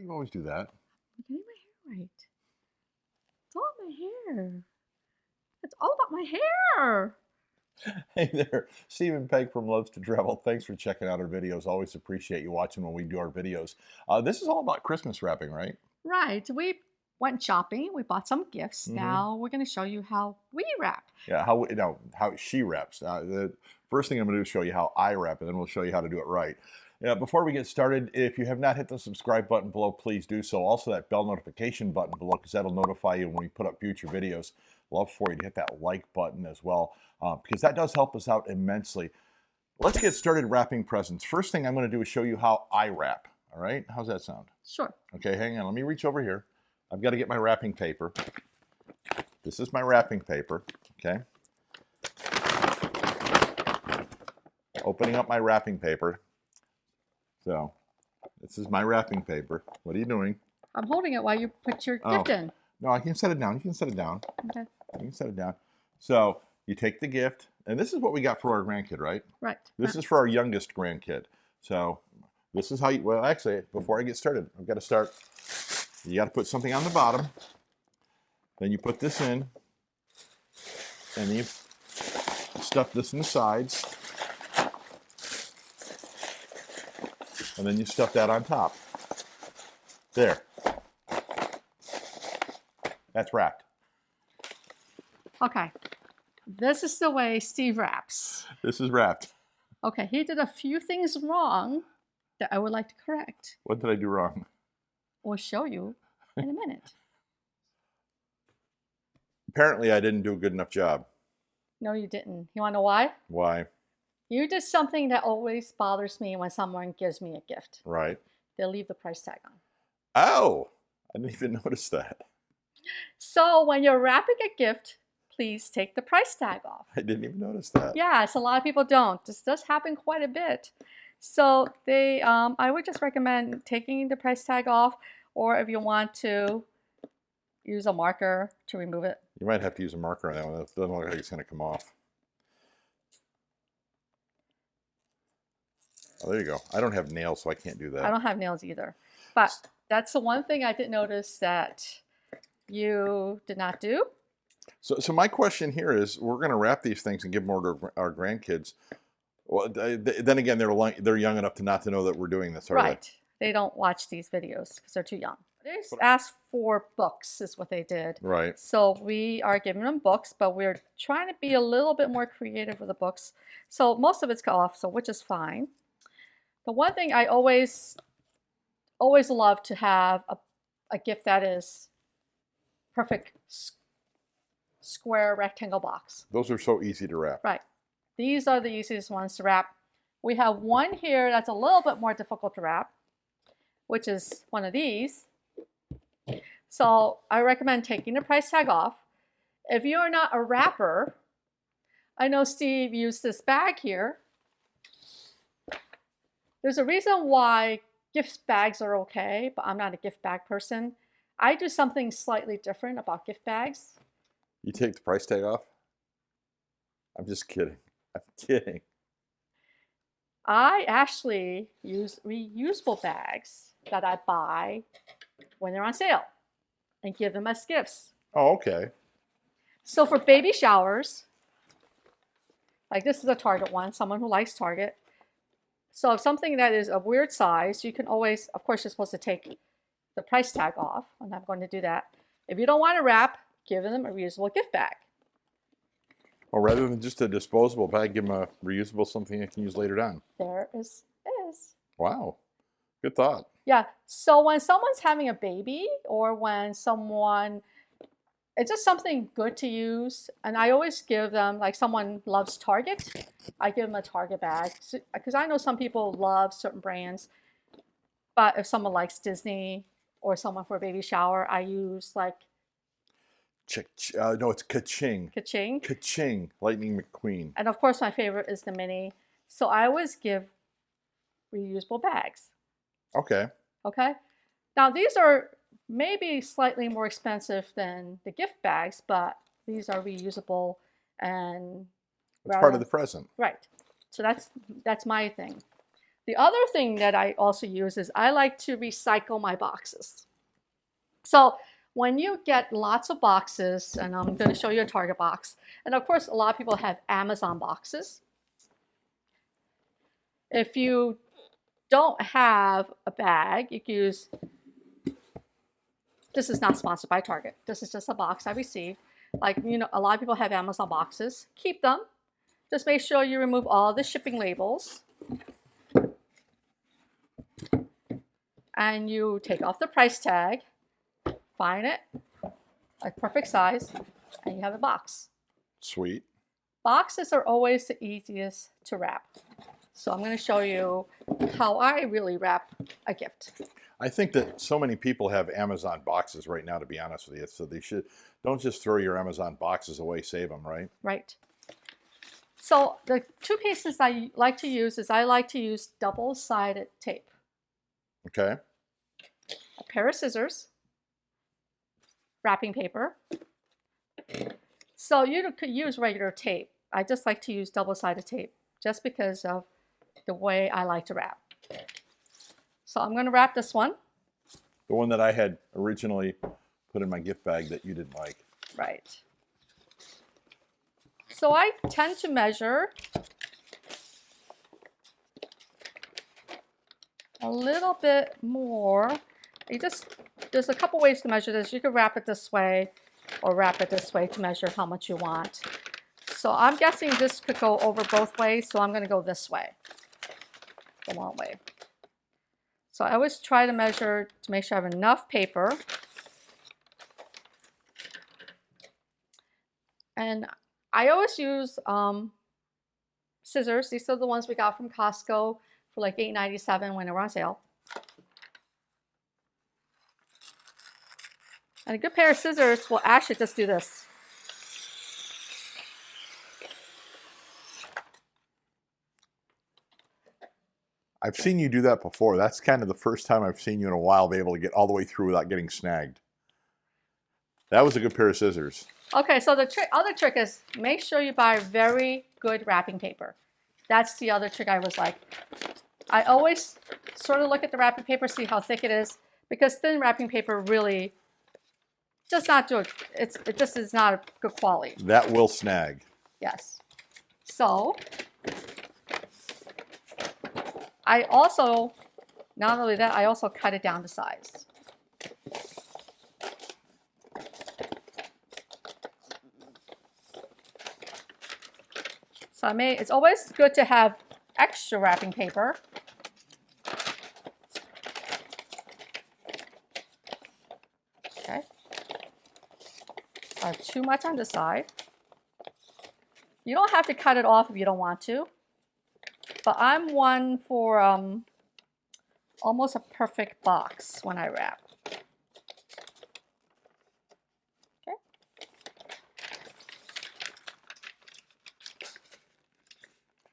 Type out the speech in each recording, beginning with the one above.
You always do that. I'm getting my hair right. It's all my hair. It's all about my hair. Hey there, Stephen Pegg from Loves to Travel. Thanks for checking out our videos. Always appreciate you watching when we do our videos. This is all about Christmas wrapping, right? Right. We went shopping. We bought some gifts. Mm-hmm. Now we're going to show you how we wrap. Yeah, how she wraps. The first thing I'm going to do is show you how I wrap, and then we'll show you how to do it right. Before we get started, if you have not hit the subscribe button below, please do so. Also that bell notification button below, because that'll notify you when we put up future videos. Love for you to hit that like button as well, because that does help us out immensely. Let's get started wrapping presents. First thing I'm going to do is show you how I wrap. All right, how's that sound? Sure. Okay, hang on. Let me reach over here. I've got to get my wrapping paper. This is my wrapping paper. Okay. Opening up my wrapping paper. So, this is my wrapping paper. What are you doing? I'm holding it while you put your gift in. No, I can set it down. You can set it down. Okay. You can set it down. So, you take the gift, and this is what we got for our grandkid, right? Right. This is for our youngest grandkid. So, this is how you, well, actually, before I get started, I've got to start. You got to put something on the bottom. Then you put this in, and you stuff this in the sides. And then you stuff that on top. There. That's wrapped. Okay. This is the way Steve wraps. This is wrapped. Okay, he did a few things wrong that I would like to correct. What did I do wrong? We'll show you in a minute. Apparently, I didn't do a good enough job. No, you didn't. You want to know why? Why? You did something that always bothers me when someone gives me a gift. Right. They'll leave the price tag on. Oh, I didn't even notice that. So when you're wrapping a gift, please take the price tag off. I didn't even notice that. Yes, a lot of people don't. This does happen quite a bit. So I would just recommend taking the price tag off, or if you want to, use a marker to remove it. You might have to use a marker on that one. It doesn't look like it's going to come off. Oh, there you go. I don't have nails, so I can't do that. I don't have nails either. But that's the one thing I did notice that you did not do. So my question here is, we're going to wrap these things and give them to our grandkids. Well, then again, they're young enough to not to know that we're doing this, right? They don't watch these videos because they're too young. They just asked for books is what they did. Right. So we are giving them books, but we're trying to be a little bit more creative with the books. So most of it's cut off, so which is fine. The one thing I always love to have a gift that is perfect square rectangle box. Those are so easy to wrap. Right. These are the easiest ones to wrap. We have one here that's a little bit more difficult to wrap, which is one of these. So I recommend taking the price tag off. If you're not a wrapper, I know Steve used this bag here. There's a reason why gift bags are okay, but I'm not a gift bag person. I do something slightly different about gift bags. You take the price tag off? I'm just kidding. I'm kidding. I actually use reusable bags that I buy when they're on sale and give them as gifts. Oh, okay. So for baby showers, like this is a Target one, someone who likes Target. So if something that is a weird size, you can always, of course, you're supposed to take the price tag off, and I'm going to do that. If you don't want to wrap, give them a reusable gift bag. Or rather than just a disposable bag, give them a reusable something you can use later on. There is. Wow. Good thought. Yeah. So when someone's having a baby, or when someone, it's just something good to use. And I always give them, like someone loves Target, I give them a Target bag. Because I know some people love certain brands. But if someone likes Disney or someone for a baby shower, I use like... No, it's Ka-Ching. Ka-Ching? Ka-Ching, Lightning McQueen. And of course, my favorite is the mini. So I always give reusable bags. Okay. Okay. Now, these are maybe slightly more expensive than the gift bags, but these are reusable and... It's part of the present. Right. So that's my thing. The other thing that I also use is I like to recycle my boxes. So when you get lots of boxes, and I'm going to show you a Target box, and of course a lot of people have Amazon boxes. If you don't have a bag, you can use, this is not sponsored by Target. This is just a box I received. Like, you know, a lot of people have Amazon boxes. Keep them. Just make sure you remove all the shipping labels. And you take off the price tag, find it, a perfect size, and you have a box. Sweet. Boxes are always the easiest to wrap. So I'm going to show you how I really wrap a gift. I think that so many people have Amazon boxes right now, to be honest with you. So they should, don't just throw your Amazon boxes away, save them, right? Right. So the two pieces I like to use is I like to use double-sided tape. Okay. A pair of scissors, wrapping paper. So you could use regular tape. I just like to use double-sided tape just because of the way I like to wrap. So I'm going to wrap this one. The one that I had originally put in my gift bag that you didn't like. Right. So I tend to measure a little bit more. There's a couple ways to measure this. You could wrap it this way or wrap it this way to measure how much you want. So I'm guessing this could go over both ways, so I'm going to go this way, the long way. So I always try to measure to make sure I have enough paper. And I always use scissors. These are the ones we got from Costco for like $8.97 when they were on sale. And a good pair of scissors will actually just do this. I've seen you do that before. That's kind of the first time I've seen you in a while be able to get all the way through without getting snagged. That was a good pair of scissors. Okay, so the other trick is make sure you buy very good wrapping paper. That's the other trick I was like. I always sort of look at the wrapping paper, see how thick it is, because thin wrapping paper really does not do it. It just is not a good quality. That will snag. Yes. So I also, not only that, I also cut it down to size. So it's always good to have extra wrapping paper. Okay. So too much on this side. You don't have to cut it off if you don't want to. But I'm one for almost a perfect box when I wrap. Okay.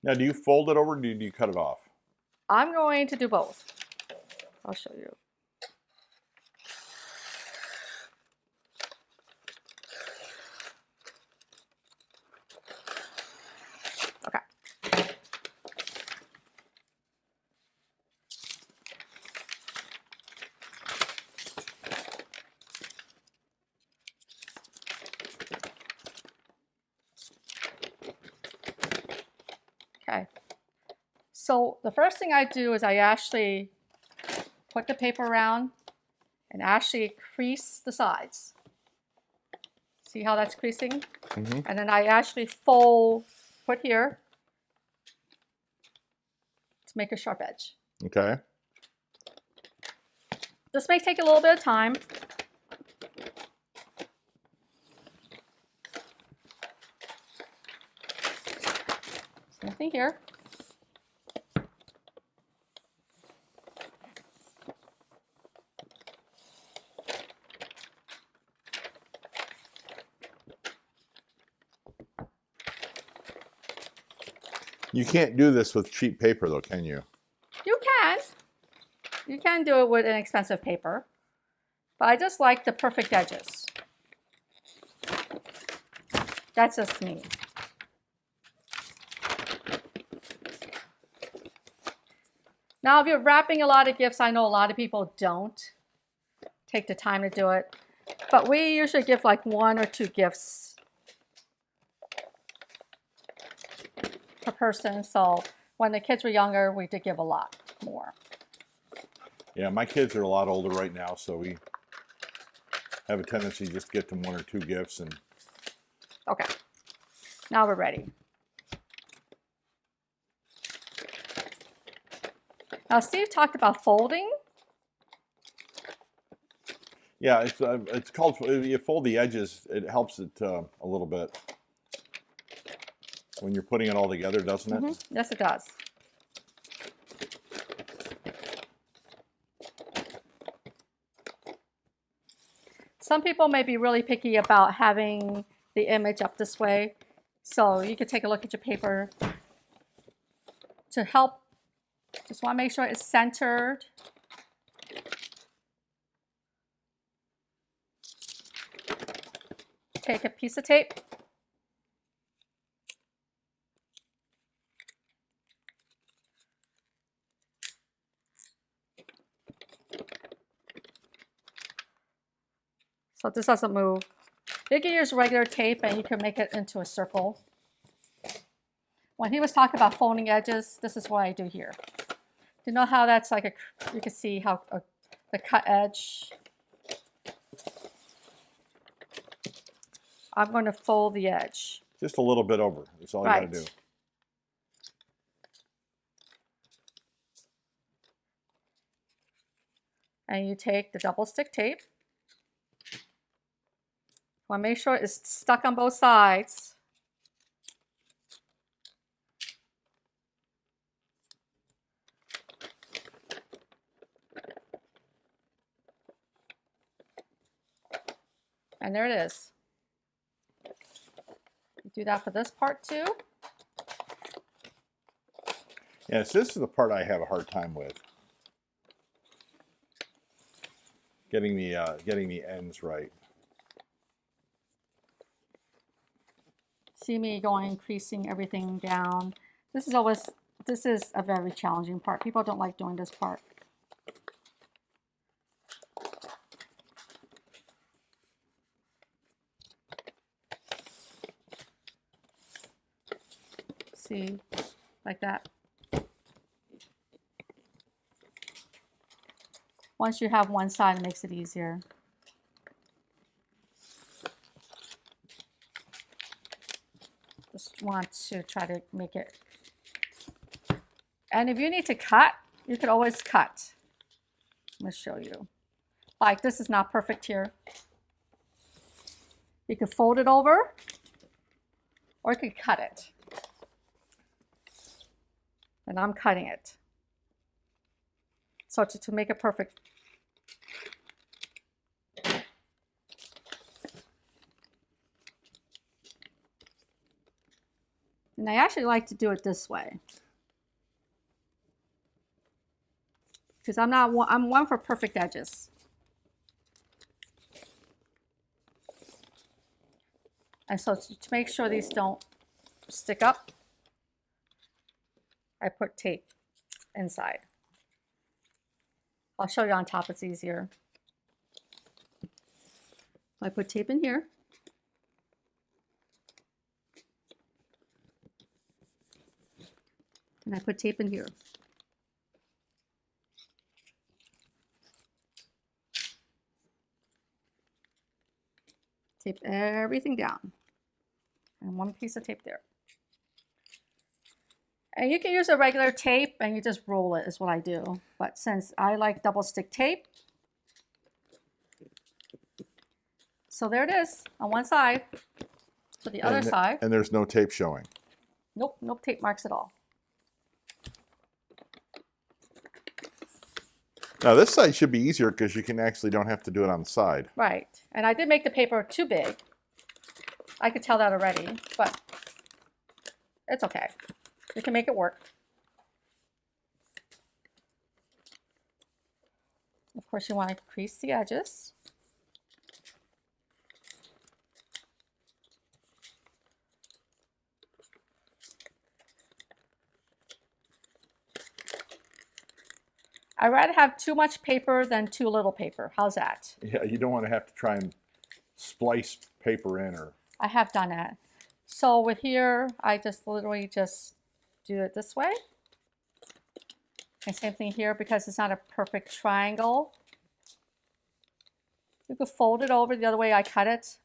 Now, do you fold it over or do you cut it off? I'm going to do both. I'll show you. Okay. Okay. So the first thing I do is I actually put the paper around and actually crease the sides. See how that's creasing? Mm-hmm. And then I actually put here to make a sharp edge. Okay. This may take a little bit of time. Same thing here. You can't do this with cheap paper though, can you? You can. You can do it with inexpensive paper. But I just like the perfect edges. That's just me. Now, if you're wrapping a lot of gifts, I know a lot of people don't take the time to do it, but we usually give like 1 or 2 gifts per person. So when the kids were younger, we did give a lot more. Yeah, my kids are a lot older right now, so we have a tendency to just get them 1 or 2 gifts. And Okay, now we're ready. Now, Steve talked about folding. yeah, it's called, you fold the edges, it helps it a little bit when you're putting it all together, doesn't it? Yes, it does. Some people may be really picky about having the image up this way. So you could take a look at your paper to help. Just want to make sure it's centered. Take a piece of tape. So this doesn't move. You can use regular tape and you can make it into a circle. When he was talking about folding edges, this is what I do here. You know how that's like you can see how the cut edge. I'm going to fold the edge. Just a little bit over. That's all you got to do. And you take the double stick tape. Want to make sure it's stuck on both sides. And there it is. You do that for this part too. Yes, this is the part I have a hard time with. Getting the ends right. See me increasing everything down. This is a very challenging part. People don't like doing this part. See, like that. Once you have one side, it makes it easier. Just want to try to make it. And if you need to cut, you could always cut. I'm going to show you. Like this is not perfect here. You could fold it over, or you could cut it. And I'm cutting it. So to make it perfect. And I actually like to do it this way. Because I'm one for perfect edges. And so to make sure these don't stick up, I put tape inside. I'll show you on top, it's easier. I put tape in here. And I put tape in here. Tape everything down. And one piece of tape there. And you can use a regular tape and you just roll it is what I do. But since I like double stick tape, so there it is on one side. To the other side. And there's no tape showing. Nope, no tape marks at all. Now this side should be easier because you can actually don't have to do it on the side. Right, and I did make the paper too big. I could tell that already, but it's okay. You can make it work. Of course, you want to crease the edges. I'd rather have too much paper than too little paper. How's that? Yeah, you don't want to have to try and splice paper in or... I have done that. So with here, I just literally just do it this way. And same thing here, because it's not a perfect triangle. You could fold it over the other way I cut it.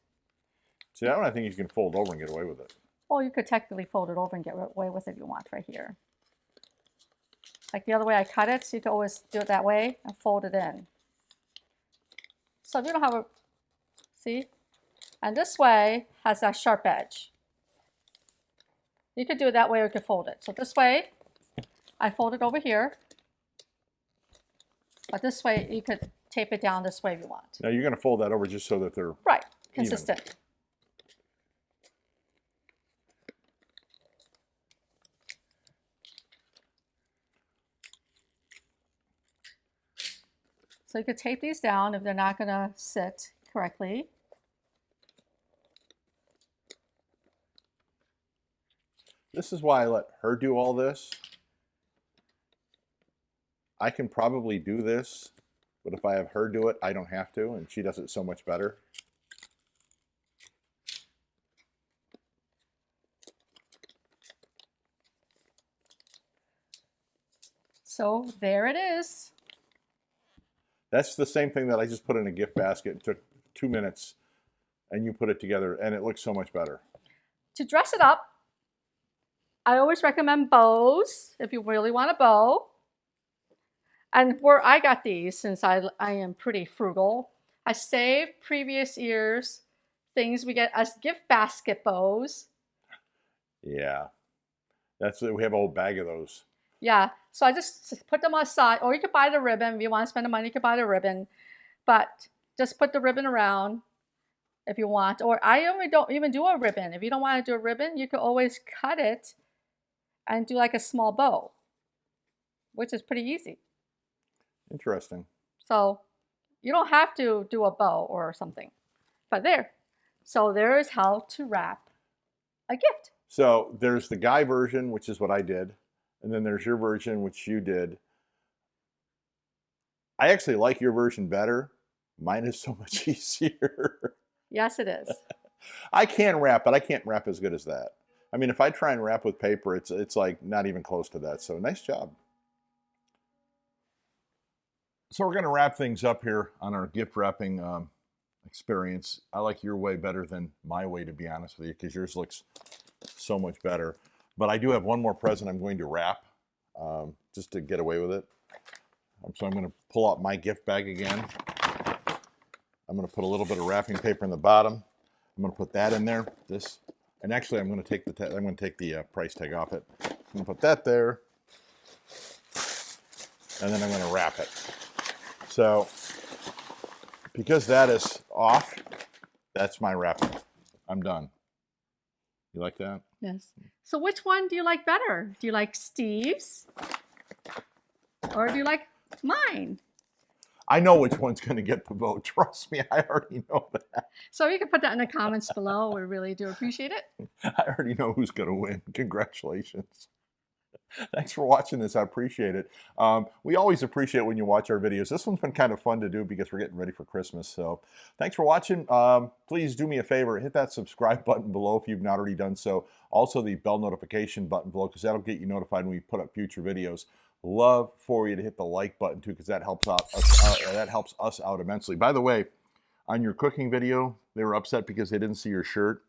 See, that one I think you can fold over and get away with it. Well, you could technically fold it over and get away with it if you want right here. Like the other way I cut it, so you can always do it that way and fold it in. So if you don't have a, see? And this way has that sharp edge. You could do it that way or you could fold it. So this way, I fold it over here. But this way, you could tape it down this way if you want. Now you're going to fold that over just so that they're... Right, consistent. Even. So you could tape these down if they're not going to sit correctly. This is why I let her do all this. I can probably do this, but if I have her do it, I don't have to, and she does it so much better. So there it is. That's the same thing that I just put in a gift basket. It took 2 minutes, and you put it together, and it looks so much better. To dress it up, I always recommend bows if you really want a bow. And where I got these, since I am pretty frugal, I saved previous years' things we get as gift basket bows. Yeah, we have a whole bag of those. Yeah, so I just put them aside, or you could buy the ribbon. If you want to spend the money, you could buy the ribbon. But just put the ribbon around if you want. Or I don't even do a ribbon. If you don't want to do a ribbon, you could always cut it and do like a small bow, which is pretty easy. Interesting. So you don't have to do a bow or something, but there. So there is how to wrap a gift. So there's the guy version, which is what I did. And then there's your version, which you did. I actually like your version better. Mine is so much easier. Yes, it is. I can wrap, but I can't wrap as good as that. I mean, if I try and wrap with paper, it's like not even close to that. So nice job. So we're going to wrap things up here on our gift wrapping experience. I like your way better than my way, to be honest with you, because yours looks so much better. But I do have one more present I'm going to wrap just to get away with it. So I'm going to pull out my gift bag again. I'm going to put a little bit of wrapping paper in the bottom. I'm going to put that in there. This, and actually I'm going to take the price tag off it. I'm going to put that there, and then I'm going to wrap it. So because that is off, that's my wrapping. I'm done. You like that? Yes. So which one do you like better? Do you like Steve's? Or do you like mine? I know which one's going to get the vote. Trust me, I already know that. So you can put that in the comments below. We really do appreciate it. I already know who's going to win. Congratulations. Thanks for watching this. I appreciate it. We always appreciate when you watch our videos. This one's been kind of fun to do because we're getting ready for Christmas. So thanks for watching. Please do me a favor. Hit that subscribe button below if you've not already done so. Also the bell notification button below, because that'll get you notified when we put up future videos. Love for you to hit the like button too, because that helps us out immensely. By the way, on your cooking video, they were upset because they didn't see your shirt.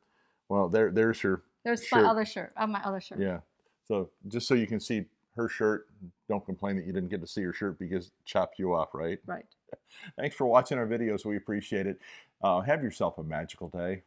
Well, there's your There's shirt. my other shirt. My other shirt. Yeah. So just so you can see her shirt, don't complain that you didn't get to see her shirt because it chopped you off, right? Right. Thanks for watching our videos. We appreciate it. Have yourself a magical day.